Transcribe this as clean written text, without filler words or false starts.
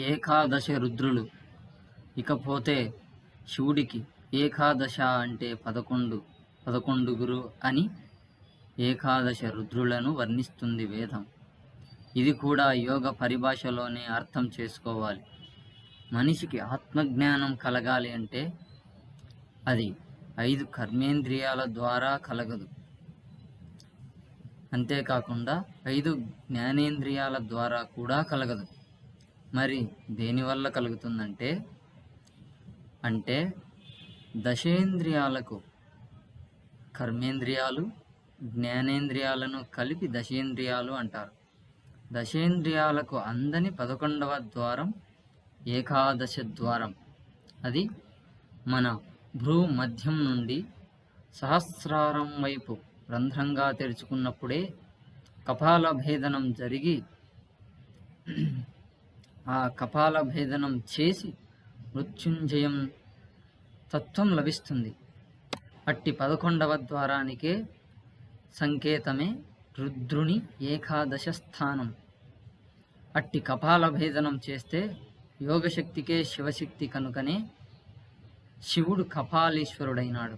ఏకాదశ రుద్రులు. ఇకపోతే శివుడికి ఏకాదశ అంటే 11 అని ఏకాదశ రుద్రులను వర్ణిస్తుంది వేదం. ఇది కూడా యోగ పరిభాషలోనే అర్థం చేసుకోవాలి. మనిషికి ఆత్మజ్ఞానం కలగాలి అంటే అది 5 కర్మేంద్రియాల ద్వారా కలగదు. అంతేకాకుండా 5 జ్ఞానేంద్రియాల ద్వారా కూడా కలగదు. మరి దేనివల్ల కలుగుతుందంటే దశేంద్రియాలకు, కర్మేంద్రియాలు జ్ఞానేంద్రియాలను కలిపి దశేంద్రియాలు అంటారు. దశేంద్రియాలకు అందని 11వ ద్వారం ఏకాదశ ద్వారం. అది మన భ్రూ మధ్యం నుండి సహస్రారం వైపు రంధ్రంగా తెరుచుకున్నప్పుడే కపాల భేదనం జరిగి ఆ కపాల భేదనం చేసి మృత్యుంజయం తత్వం లభిస్తుంది. అట్టి 11వ ద్వారానికే సంకేతమే రుద్రుని ఏకాదశ స్థానం. అట్టి కపాల భేదనం చేస్తే యోగశక్తికే శివశక్తి కనుకనే శివుడు కపాలీశ్వరుడైనాడు.